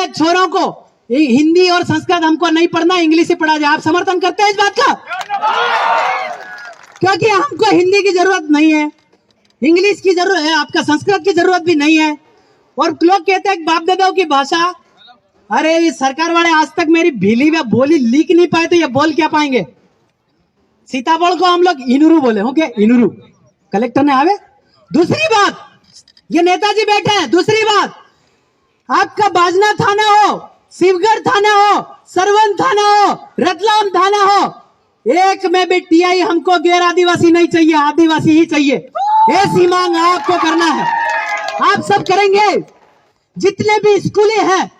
छोरों को हिंदी और संस्कृत हमको नहीं पढ़ना, इंग्लिश ही पढ़ा जाए। आप समर्थन करते हैं इस बात का? क्योंकि हमको हिंदी की जरूरत नहीं है, इंग्लिश की जरूरत है, आपका संस्कृत की जरूरत भी नहीं है। और लोग कहते हैं बाप दादाओं की भाषा, अरे ये सरकार वाले आज तक मेरी भीली व बोली लिख नहीं पाए तो ये बोल क्या पाएंगे? सीताफल को हम लोग इनुरु बोले हो क्या? इनुरु कलेक्टर ने आवे। दूसरी बात, ये नेताजी बैठे हैं। दूसरी बात, आपका बाजना थाना हो, शिवगढ़ थाना हो, सरवन थाना हो, रतलाम थाना हो, एक में भी टीआई हमको गैर आदिवासी नहीं चाहिए, आदिवासी ही चाहिए। ऐसी मांग आपको करना है, आप सब करेंगे। जितने भी स्कूलें हैं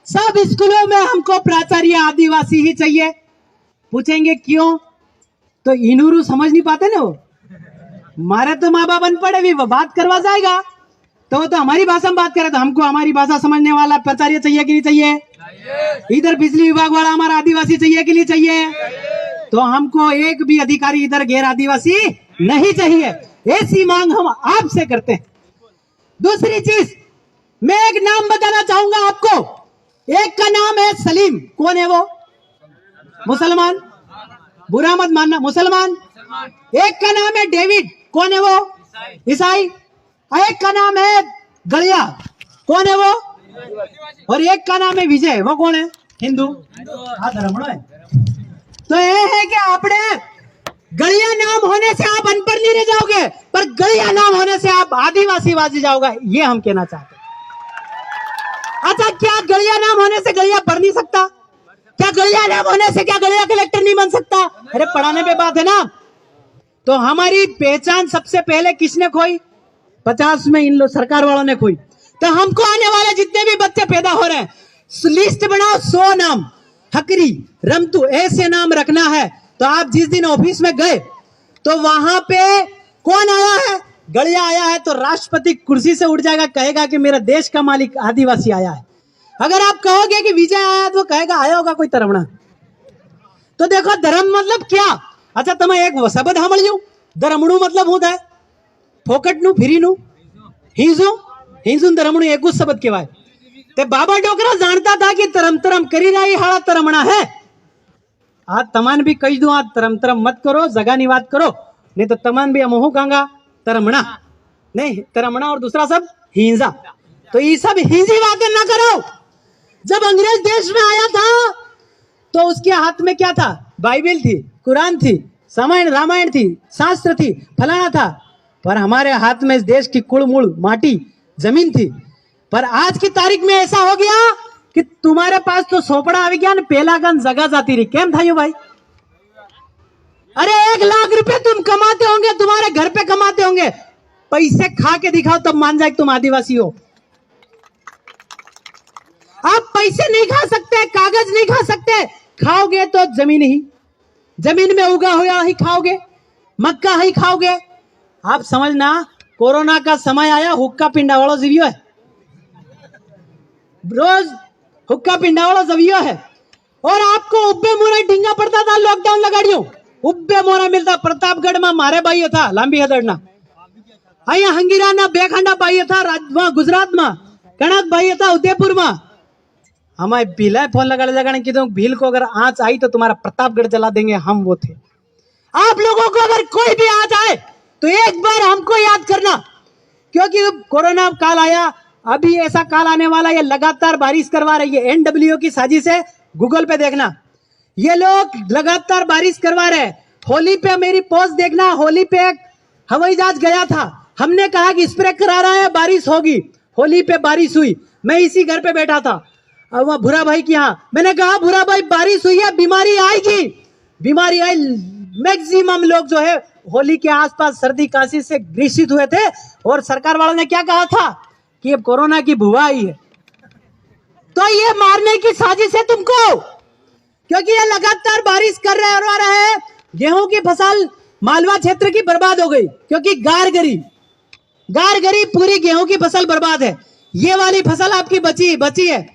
सब स्कूलों में हमको प्राचार्य आदिवासी ही चाहिए। पूछेंगे क्यों? तो इनुरु समझ नहीं पाते ना वो। हमारे तो माँ बाप अनपढ़ है, वो बात करवा जाएगा तो वो तो हमारी भाषा में बात करे, तो हमको हमारी भाषा समझने वाला प्राचार्य चाहिए कि नहीं चाहिए? इधर बिजली विभाग वाला हमारा आदिवासी चाहिए कि नहीं चाहिए? तो हमको एक भी अधिकारी इधर गैर आदिवासी नहीं चाहिए। ऐसी मांग हम आपसे करते हैं। दूसरी चीज, मैं एक नाम बताना चाहूंगा आपको। एक का नाम है सलीम। कौन है वो? मुसलमान। बुरा मत मानना, मुसलमान। एक का नाम है डेविड। कौन है वो? ईसाई। एक का नाम है गलिया। कौन है वो? और एक का नाम है विजय। वो कौन है? हिंदू। धर्म है। तो ये है कि आपने गलिया नाम होने से आप अनपढ़ नहीं रह जाओगे, पर गलिया नाम होने से आप आदिवासी बाजी जाओगे, ये हम कहना चाहते हैं। अच्छा, क्या गलिया नाम होने से गलिया पढ़ नहीं सकता? क्या गलिया नाम होने से क्या गलिया कलेक्टर नहीं बन सकता? अरे पढ़ाने पे बात है ना। तो हमारी पहचान सबसे पहले किसने खोई? 50 में इन लोग सरकार वालों ने खोई। तो हमको आने वाले जितने भी बच्चे पैदा हो रहे हैं, लिस्ट बनाओ। 100 नाम, हकरी, रमतू, ऐसे नाम रखना है। तो आप जिस दिन ऑफिस में गए तो वहां पे कौन आया है? गलिया आया है तो राष्ट्रपति कुर्सी से उठ जाएगा, कहेगा कि मेरा देश का मालिक आदिवासी आया है। अगर आप कहोगे कि विजय आया तो कहेगा आया होगा कोई धर्मणा। तो देखो धर्म मतलब क्या? अच्छा, तुम्हें एक शब्द सामझ्યું? धर्मणु मतलब होता है फोकटनु फिरीनु हिंजू। हिंजू धर्मणु एक शब्द कहवाय। ते बाबा डोकरा जानता था कि तरम तरम करी रही हाड़ा तरमणा है। आज तमान भी कही दू, आज तरम तरम मत करो, जगानी बात करो, नहीं तो तमान भी अमोह कहूंगा तरमणा नहीं, तरमणा और दूसरा सब हिंजा। तो ये सब हिंजी बातें ना करो। जब अंग्रेज देश में आया था तो उसके हाथ में क्या था? बाइबल थी, कुरान थी, रामायण थी, शास्त्र थी, फलाना था। पर हमारे हाथ में इस देश की कुड़ मुड़ माटी जमीन थी। पर आज की तारीख में ऐसा हो गया कि तुम्हारे पास तो सोपड़ा आ गया, पहला गन जगह जाती रही। केम था यू भाई? अरे 1 लाख रुपए तुम कमाते होंगे, तुम्हारे घर पे कमाते होंगे, पैसे खा के दिखाओ तब मान जाए तुम आदिवासी हो। आप पैसे नहीं खा सकते, कागज नहीं खा सकते, खाओगे तो जमीन ही, जमीन में उगा हुआ ही खाओगे, मक्का ही खाओगे। आप समझना, कोरोना का समय आया, हुक्का पिंडा वालों जीवियो है, रोज हुक्का पिंडा वालों जवियो है। और आपको उब्बे मोरा ढींगा पड़ता था लॉकडाउन लगाड़ियो, उब्बे मोरा मिलता प्रतापगढ़ में मारे भाई था, लांबी हदड़ना अहिया हंगीराना बेखांडा भाई था, गुजरात में कणक भाई था, उदयपुर में। हमारे भीला फोन लगाने की तो भील को अगर आंच आई तो तुम्हारा प्रतापगढ़ जला देंगे, हम वो थे। आप लोगों को अगर कोई भी आंच आए तो एक बार हमको याद करना, क्योंकि कोरोना काल आया, अभी ऐसा काल आने वाला, ये लगातार बारिश करवा रही है। एनडब्ल्यूओ की साजिश है, गूगल पे देखना, ये लोग लगातार बारिश करवा रहे हैं। होली पे मेरी पोस्ट देखना, होली पे एक हवाई जहाज गया था, हमने कहा कि स्प्रे करा रहा है, बारिश होगी। होली पे बारिश हुई, मैं इसी घर पे बैठा था, अब वह भूरा भाई की यहाँ, मैंने कहा भूरा भाई बारिश हुई है, बीमारी आएगी। बीमारी आई, मैक्सिमम लोग जो है होली के आसपास सर्दी खांसी से ग्रसित हुए थे। और सरकार वालों ने क्या कहा था कि अब कोरोना की बुआ आई है। तो ये मारने की साजिश है तुमको, क्योंकि ये लगातार बारिश कर रहे हैं। गेहूं की फसल मालवा क्षेत्र की बर्बाद हो गई, क्योंकि गार गरी पूरी गेहूं की फसल बर्बाद है। ये वाली फसल आपकी बची है।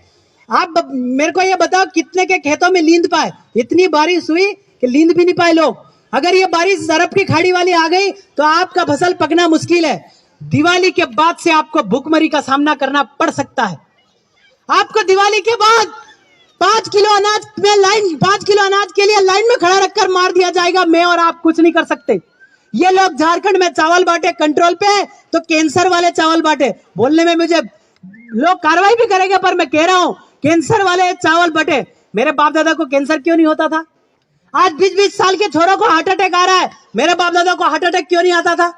आप मेरे को ये बताओ, कितने के खेतों में नींद पाए? इतनी बारिश हुई कि नींद भी नहीं पाए लोग। अगर ये बारिश अरब की खाड़ी वाली आ गई तो आपका फसल पकना मुश्किल है। दिवाली के बाद से आपको भूखमरी का सामना करना पड़ सकता है। आपको दिवाली के बाद 5 किलो अनाज के लिए लाइन में खड़ा रखकर मार दिया जाएगा। मैं और आप कुछ नहीं कर सकते। ये लोग झारखंड में चावल बांटे कंट्रोल पे, तो कैंसर वाले चावल बांटे। बोलने में मुझे लोग कार्रवाई भी करेंगे, पर मैं कह रहा हूं कैंसर वाले चावल बटे। मेरे बाप दादा को कैंसर क्यों नहीं होता था? आज 20-20 साल के छोरों को हार्ट अटैक आ रहा है, मेरे बाप दादा को हार्ट अटैक क्यों नहीं आता था?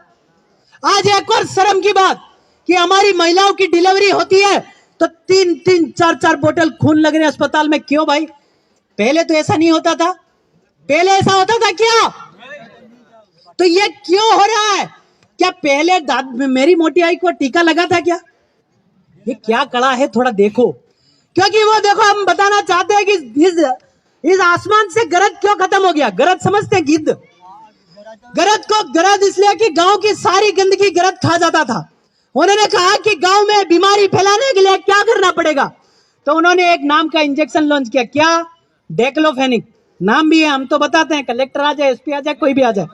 आज एक और शर्म की बात कि हमारी महिलाओं की डिलीवरी होती है तो 3-3, 4-4 बोतल खून लग रहे अस्पताल में। क्यों भाई? पहले तो ऐसा नहीं होता था। पहले ऐसा होता था क्या? तो ये क्यों हो रहा है? क्या पहले मेरी मोटी आई को टीका लगा था क्या? ये क्या कड़ा है, थोड़ा देखो। क्योंकि वो देखो, हम बताना चाहते हैं कि इस आसमान से गरज क्यों खत्म हो गया। गरज समझते हैं? गिद्ध। गरज को गरज इसलिए कि गांव की सारी गंदगी गरज खा जाता था। उन्होंने कहा कि गांव में बीमारी फैलाने के लिए क्या करना पड़ेगा, तो उन्होंने एक नाम का इंजेक्शन लॉन्च किया। क्या? डेक्लोफेनिक। नाम भी है, हम तो बताते हैं, कलेक्टर आ जाए, एसपी आ जाए, कोई भी आ जाए,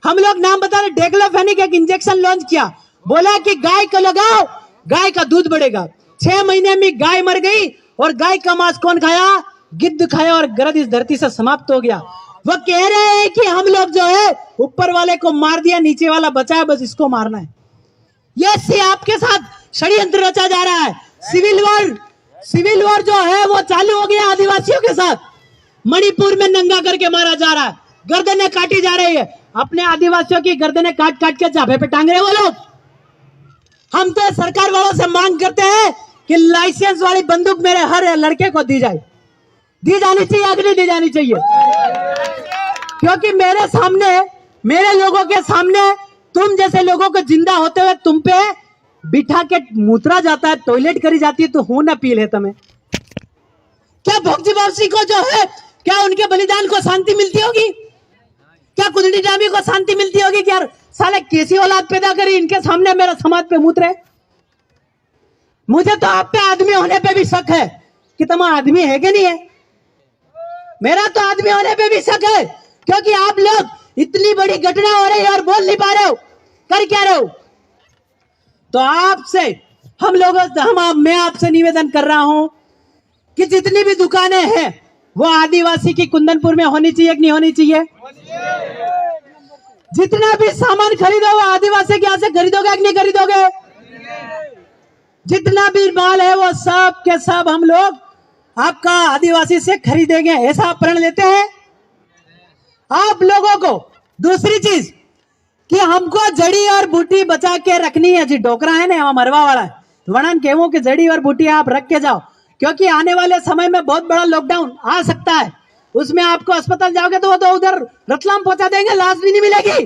हम लोग नाम बता रहे। डेक्लोफेनिक एक इंजेक्शन लॉन्च किया। बोला कि गाय को लगाओ, गाय का दूध बढ़ेगा। 6 महीने में गाय मर गई, और गाय का मांस कौन खाया? गिद्ध खाया, और गरज इस धरती से समाप्त हो गया। वो कह रहे हैं कि हम लोग जो है ऊपर वाले को मार दिया, नीचे वाला बचा है, बस इसको मारना है। ये आपके साथ षड्यंत्र रचा जा रहा है। सिविल वॉर जो है वो चालू हो गया आदिवासियों के साथ। मणिपुर में नंगा करके मारा जा रहा है, गर्दनें काटी जा रही है। अपने आदिवासियों की गर्दनें काट काट के जाफे पे टांग रहे वो लोग। हम तो सरकार वालों से मांग करते हैं कि लाइसेंस वाली बंदूक मेरे हर लड़के को दी जाए। दी जानी चाहिए, अगली दी जानी चाहिए। क्योंकि मेरे सामने, मेरे लोगों के सामने तुम जैसे लोगों को जिंदा होते हुए तुम पे बिठा के मूत्रा जाता है, टॉयलेट करी जाती है, तो हूं ना पील है तुम्हें। क्या भोगजी बाबसी को जो है, क्या उनके बलिदान को शांति मिलती होगी? क्या कुदड़ी डामी को शांति मिलती होगी? क्या साले कैसी औलाद पैदा करी, इनके सामने मेरा समाज पे मूत्रे? मुझे तो आप पे आदमी होने पे भी शक है कि तुम आदमी है कि नहीं है। मेरा तो आदमी होने पे भी शक है, क्योंकि आप लोग इतनी बड़ी घटना हो रही है और बोल नहीं पा रहे हो, कर क्या रहे हो? तो आपसे मैं आपसे निवेदन कर रहा हूं कि जितनी भी दुकानें हैं वो आदिवासी की कुंदनपुर में होनी चाहिए कि नहीं होनी चाहिए? जितना भी सामान खरीदो वो आदिवासी के यहां से खरीदोगे कि नहीं खरीदोगे? जितना भी माल है वो सब के सब हम लोग आपका आदिवासी से खरीदेंगे, ऐसा प्रण लेते हैं आप लोगों को। दूसरी चीज कि हमको जड़ी और बूटी बचा के रखनी है। जी डोकरा है ना, मरवा वाला है, वर्णन कहूं कि जड़ी और बूटी आप रख के जाओ, क्योंकि आने वाले समय में बहुत बड़ा लॉकडाउन आ सकता है। उसमें आपको अस्पताल जाओगे तो वो तो उधर रतलाम पहुंचा देंगे, लाश भी नहीं मिलेगी।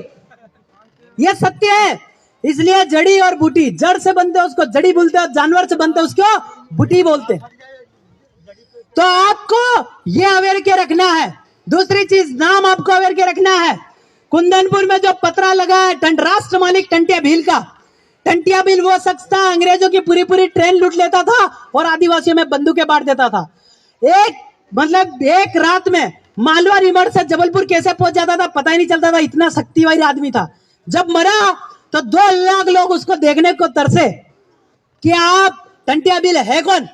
ये सत्य है। इसलिए जड़ी और बूटी, जड़ से बनते हैं उसको जड़ी बोलते हैं, जानवर से बनते हैं उसको बूटी बोलते हैं। तो आपको ये अवेयर के रखना है। दूसरी चीज, नाम आपको अवेयर के रखना है। कुंदनपुर में जो पतरा लगा है राष्ट्र मालिक टंटिया भील का, टंटिया भील वो शख्स था, अंग्रेजों की पूरी पूरी ट्रेन लूट लेता था और आदिवासियों में बंदूकें बांट देता था। एक रात में मालवा रिवर से जबलपुर कैसे पहुंच जाता था पता ही नहीं चलता था, इतना शक्तिशाली आदमी था। जब मरा तो 2 लाख लोग उसको देखने को तरसे कि आप टंटिया भील है कौन।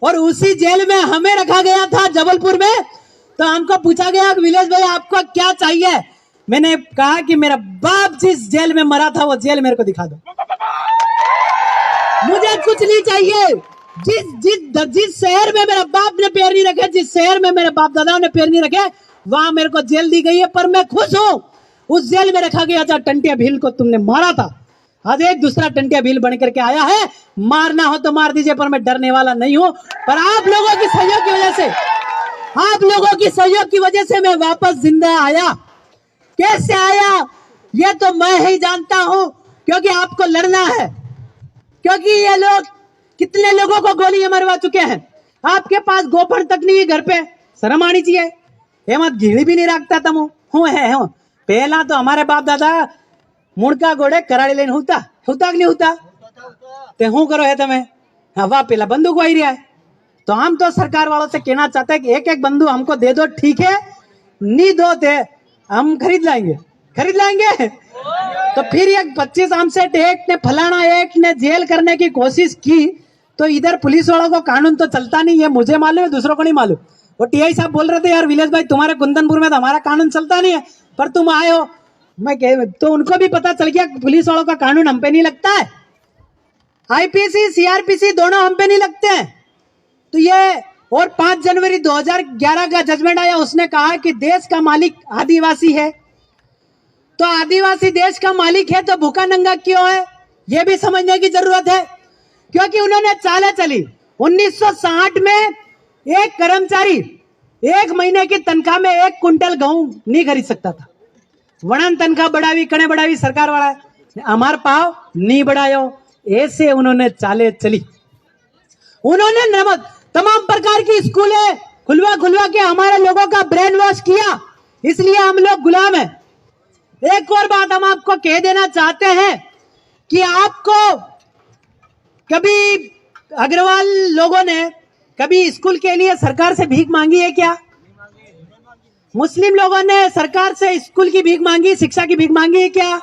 और उसी जेल में हमें रखा गया था जबलपुर में। तो हमको पूछा गया विलेश भाई आपको क्या चाहिए? मैंने कहा कि मेरा बाप जिस जेल में मरा था वो जेल मेरे को दिखा दो, मुझे कुछ नहीं चाहिए। जिस शहर में मेरा बाप ने पैर नहीं रखे, जिस शहर में मेरे बाप दादाओं ने पैर नहीं रखे, वहां मेरे को जेल दी गई है, पर मैं खुश हूं। उस जेल में रखा गया था टंटिया भील को तुमने मारा था, आज एक दूसरा टंटिया भील बन करके आया है। मारना हो तो मार दीजिए, पर मैं डरने वाला नहीं हूं। पर आप लोगों की सहयोग की वजह से, आप लोगों की सहयोग की वजह से मैं वापस जिंदा आया। कैसे आया ये तो मैं ही जानता हूं, क्योंकि आपको लड़ना है। क्योंकि ये लोग कितने लोगों को गोली मरवा चुके हैं। आपके पास गोफन तक नहीं है घर पे, शर्म आनी चाहिए। हेमंत घीड़ी भी नहीं रखता तुम हूं। पहला तो हमारे बाप दादा मुड़का गोड़े कराड़ी लेन होता कि नहीं होता ते हूं करो है तुम्हें हवा पहला बंदूक वही रहा है। तो हम तो सरकार वालों से कहना चाहते हैं कि एक एक बंदूक हमको दे दो, ठीक है, नहीं दो थे हम खरीद लाएंगे। तो फिर एक 25 आम से एक ने फलाना एक ने जेल करने की कोशिश की, तो इधर पुलिस वालों को कानून तो चलता नहीं है, मुझे मालूम है, दूसरों को नहीं मालूम। वो टीआई साहब बोल रहे थे यार विलेश भाई तुम्हारे कुंदनपुर में तो हमारा कानून चलता नहीं है, पर तुम आए हो। तो उनको भी पता चल गया पुलिस वालों का कानून हम पे नहीं लगता है, आईपीसी सीआरपीसी दोनों हम पे नहीं लगते हैं। तो ये और 5 जनवरी 2011 का जजमेंट आया, उसने कहा कि देश का मालिक आदिवासी है। तो आदिवासी देश का मालिक है तो भूखा नंगा क्यों है, यह भी समझने की जरूरत है। क्योंकि उन्होंने चालें चली। 1960 में एक कर्मचारी 1 महीने की तनख्वाह में 1 कुंटल गेहूं नहीं खरीद सकता था। वणन तनख्वाह बढ़ावी, कणे बढ़ावी सरकार वाला, हमार पाव नहीं बढ़ायो, ऐसे उन्होंने चालें चली। उन्होंने नमक तमाम प्रकार की स्कूलें खुलवा के हमारे लोगों का ब्रेन वॉश किया, इसलिए हम लोग गुलाम हैं। एक और बात हम आपको कह देना चाहते हैं कि आपको कभी अग्रवाल लोगों ने कभी स्कूल के लिए सरकार से भीख मांगी है क्या? मुस्लिम लोगों ने सरकार से स्कूल की भीख मांगी, शिक्षा की भीख मांगी है क्या?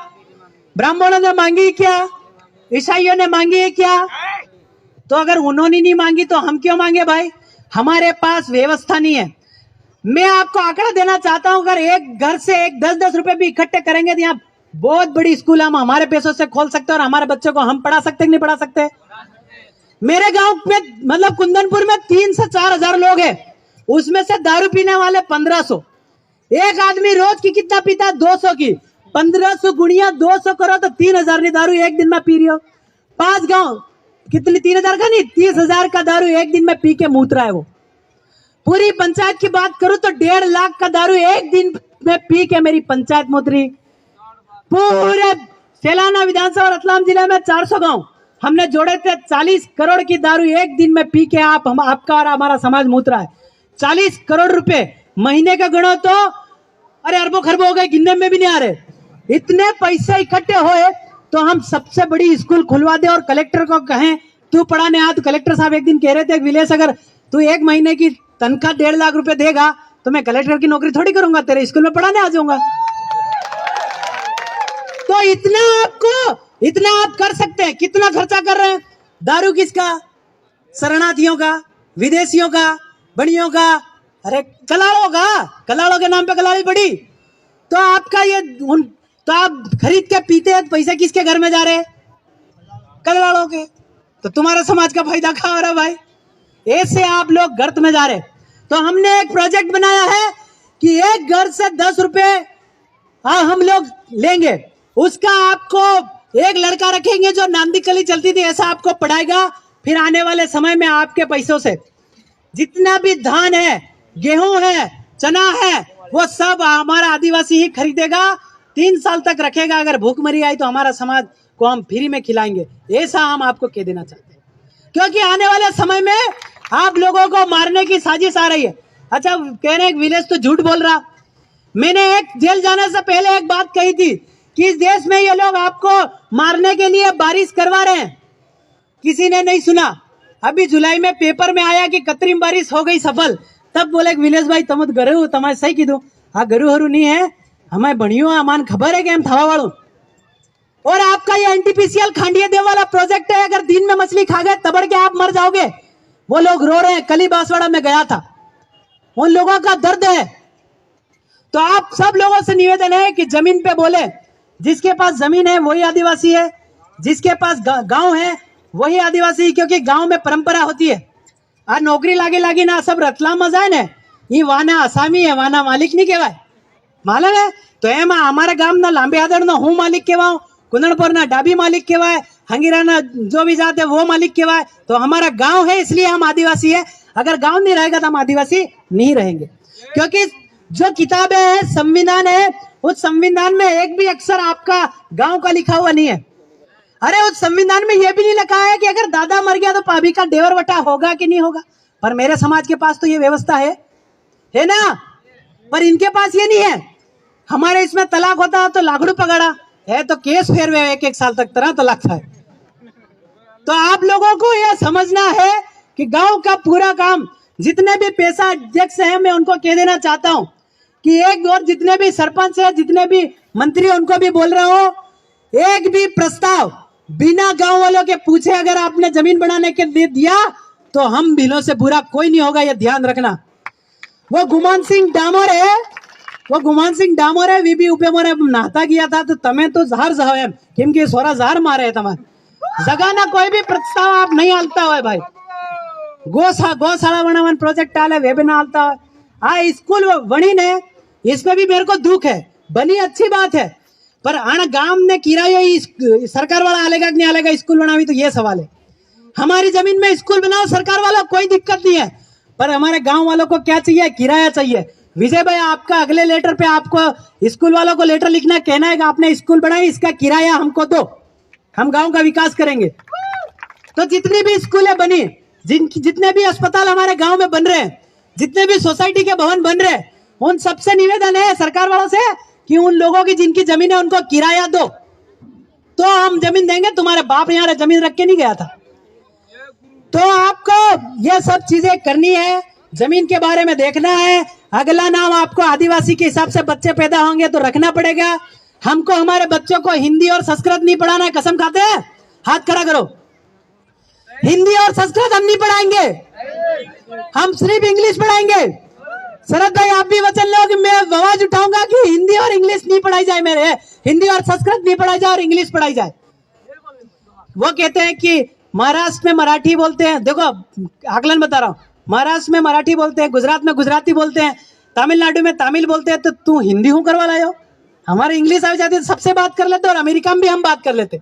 ब्राह्मणों ने मांगी क्या? ईसाइयों ने मांगी है क्या? तो अगर उन्होंने नहीं मांगी तो हम क्यों मांगे भाई? हमारे पास व्यवस्था नहीं है। मैं आपको आंकड़ा देना चाहता हूं, अगर एक घर से 10-10 रुपए भी इकट्ठे करेंगे तो यहाँ बहुत बड़ी स्कूल हम हमारे पैसों से खोल सकते हैं और हमारे बच्चों को हम पढ़ा सकते हैं कि नहीं पढ़ा सकते? मेरे गांव में मतलब कुंदनपुर में 3 से 4 हजार लोग हैं, उसमें से दारू पीने वाले 1500। एक आदमी रोज की कितना पीता? 200 की। 1500 गुणिया 200 करो तो 3000 की दारू एक दिन में पी रही हो। 5 गांव कितनी? 3000 का नहीं, 30,000 का दारू एक दिन में पी के मूत रहा है वो। पूरी पंचायत की बात करूं तो 1.5 लाख का दारू एक दिन में पी के मेरी पंचायत मूत रही। पूरे सेलाना विधानसभा और रतलाम जिले में 400 गांव हमने जोड़े थे, 40 करोड़ की दारू एक दिन में पी के आपका और हमारा समाज मूत रहा है। 40 करोड़ रुपए महीने का गणो तो अरे अरबों खरबों हो गए, गिनने में भी नहीं आ रहे। इतने पैसे इकट्ठे हुए तो हम सबसे बड़ी स्कूल खुलवा दे और कलेक्टर को कहें तू पढ़ाने आ। तो कलेक्टर साहब एक दिन कह रहे थे विलेश अगर तू 1 महीने की तनख्वाह 1.5 लाख रुपए देगा तो मैं कलेक्टर की नौकरी थोड़ी करूंगा, तेरे स्कूल में पढ़ाने आ जाऊंगा। तो इतना आप कर सकते हैं। कितना खर्चा कर रहे हैं? दारू किसका? शरणार्थियों का, विदेशियों का, बड़ियों का, अरे कलाड़ों के नाम पे कलाड़ी बड़ी। तो आपका ये तो आप खरीद के पीते हैं, पैसे किसके घर में जा रहे हैं? कलवाड़ों के। तो तुम्हारा समाज का फायदा कहाँ हो रहा है भाई? ऐसे आप लोग गर्त में जा रहे। तो हमने एक प्रोजेक्ट बनाया है कि एक घर से 10 रुपए हम लोग लेंगे, उसका आपको एक लड़का रखेंगे जो नांदी कली चलती थी ऐसा आपको पढ़ाएगा। फिर आने वाले समय में आपके पैसों से जितना भी धान है, गेहूं है, चना है, वो सब हमारा आदिवासी ही खरीदेगा, 3 साल तक रखेगा। अगर भूखमरी आई तो हमारा समाज को हम फ्री में खिलाएंगे, ऐसा हम आपको कह देना चाहते हैं। क्योंकि आने वाले समय में आप लोगों को मारने की साजिश आ रही है। अच्छा कह रहे हैं विलेश तो झूठ बोल रहा। मैंने एक जेल जाने से पहले एक बात कही थी कि इस देश में ये लोग आपको मारने के लिए बारिश करवा रहे हैं, किसी ने नहीं सुना। अभी जुलाई में पेपर में आया कि कृत्रिम बारिश हो गई सफल, तब बोले विलेश भाई तुम गरु तमारे सही कीधु। हाँ गरु हरू नहीं है, हमें बणियों अमान खबर है कि हम थवा वालों। और आपका ये एनटीपीसीएल खांडिया देव वाला प्रोजेक्ट है, अगर दिन में मछली खा गए तबड़ के आप मर जाओगे। वो लोग रो रहे हैं। कल ही बांसवाड़ा में गया था, उन लोगों का दर्द है। तो आप सब लोगों से निवेदन है कि जमीन पे बोले, जिसके पास जमीन है वही आदिवासी है, जिसके पास गांव है वही आदिवासी, क्योंकि गांव में परंपरा होती है। आ नौकरी लागे ना सब रतलाम में जाए ने ये वाना आसामी है, वाना मालिक नहीं कहवाय, मालूम है? तो एम हमारे गाम ना लांबे आदर ना हूँ मालिक कहवाऊं, कुंदनपुर ना डाबी मालिक कहवाय, हंगीरा ना जो भी जाते वो मालिक कहवाय। तो हमारा गांव है इसलिए हम आदिवासी है। अगर गांव नहीं रहेगा तो हम आदिवासी नहीं रहेंगे। क्योंकि जो किताबें हैं, संविधान है, उस संविधान में एक भी अक्षर आपका गांव का लिखा हुआ नहीं है। अरे उस संविधान में यह भी नहीं लिखा है कि अगर दादा मर गया तो पाभी का देवर वटा होगा कि नहीं होगा। पर मेरे समाज के पास तो ये व्यवस्था है ना, पर इनके पास ये नहीं है। हमारे इसमें तलाक होता है तो लाखड़ू पकड़ा है तो केस फेर हुए 1-1 साल तक तरह तलाक था। तो आप लोगों को यह समझना है कि गांव का पूरा काम, जितने भी पैसा अध्यक्ष है मैं उनको कह देना चाहता हूं कि एक और जितने भी सरपंच है, जितने भी मंत्री, उनको भी बोल रहा हूं, एक भी प्रस्ताव बिना गांव वालों के पूछे अगर आपने जमीन बनाने के लिए दिया तो हम भीलों से बुरा कोई नहीं होगा, ये ध्यान रखना। वो गुमान सिंह डामोर है, वो गुमान सिंह डामोर है, वीबी उपे मोरे नहाता गया था तो तमें तो जहर जाओ एम केम के सोरा जहर मारे है तुम्हारे जगाना कोई भी प्रस्ताव आप नहीं आलता हो भाई। गौशाला बनावन प्रोजेक्ट आले वे भी ना आलता हो। हाँ स्कूल बनी ने इसमें भी मेरे को दुख है, बनी अच्छी बात है, पर आना गांव ने किराया सरकार वाला आलेगा कि नहीं आलेगा स्कूल बनावी, तो ये सवाल है। हमारी जमीन में स्कूल बनाओ सरकार वाला कोई दिक्कत नहीं है, पर हमारे गांव वालों को क्या चाहिए, किराया चाहिए। विजय भाई आपका अगले लेटर पे आपको स्कूल वालों को लेटर लिखना, कहना है कि आपने स्कूल बनाई, इसका किराया हमको दो, हम गांव का विकास करेंगे। तो जितनी भी स्कूलें बनी, जितने भी अस्पताल हमारे गांव में बन रहे हैं, जितने भी सोसाइटी के भवन बन रहे हैं, उन सबसे निवेदन है सरकार वालों से कि उन लोगों की जिनकी जमीन है उनको किराया दो, तो हम जमीन देंगे। तुम्हारे बाप यहाँ जमीन रख के नहीं गया था। तो आपको ये सब चीजें करनी है, जमीन के बारे में देखना है। अगला नाम आपको आदिवासी के हिसाब से बच्चे पैदा होंगे तो रखना पड़ेगा। हमको हमारे बच्चों को हिंदी और संस्कृत नहीं पढ़ाना है, कसम खाते हैं, हाथ खड़ा करो। हिंदी और संस्कृत हम नहीं पढ़ाएंगे, हम सिर्फ इंग्लिश पढ़ाएंगे। शरद भाई आप भी वचन लो कि मैं आवाज उठाऊंगा कि हिंदी और इंग्लिश नहीं पढ़ाई जाए, मेरे हिंदी और संस्कृत नहीं पढ़ाई जाए और इंग्लिश पढ़ाई जाए। वो कहते हैं कि महाराष्ट्र में मराठी बोलते हैं, देखो आकलन बता रहा हूँ, महाराष्ट्र में मराठी बोलते हैं, गुजरात में गुजराती बोलते हैं, तमिलनाडु में तमिल बोलते हैं, तो तू हिंदी हूँ करवा लाओ। हमारे इंग्लिश आ जाती है सबसे बात कर लेते और अमेरिका में भी हम बात कर लेते।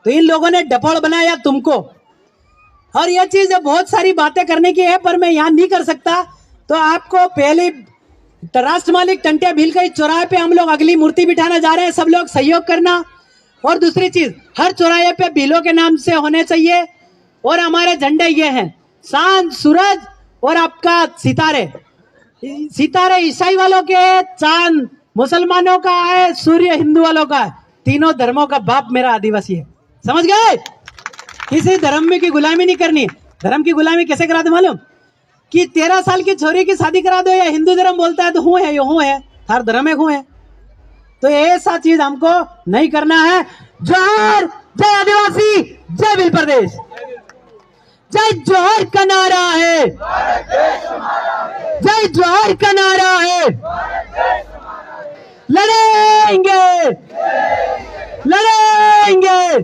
तो इन लोगों ने डफोड़ बनाया तुमको, और यह चीज बहुत सारी बातें करने की है पर मैं यहाँ नहीं कर सकता। तो आपको पहले राष्ट्र मालिक टंटे भील के चौराहे पे हम लोग अगली मूर्ति बिठाना जा रहे हैं, सब लोग सहयोग करना। और दूसरी चीज, हर चौराहे पे भीलों के नाम से होने चाहिए। और हमारे झंडे ये हैं, चांद, सूरज और आपका सितारे। सितारे ईसाई वालों के, चांद मुसलमानों का है, सूर्य हिंदू वालों का है। तीनों धर्मों का बाप मेरा आदिवासी है, समझ गए। किसी धर्म में की गुलामी नहीं करनी। धर्म की गुलामी कैसे करा दो मालूम, कि 13 साल की छोरी की शादी करा दो, या हिंदू धर्म बोलता है तो हूँ है, यो हूँ है, हर धर्म में हूँ है। तो ऐसा चीज हमको नहीं करना है। जोहर, जय आदिवासी, जय भील प्रदेश, जय जोहर का नारा है, जय जोहर का नारा है। लड़ेंगे, लड़ेंगे।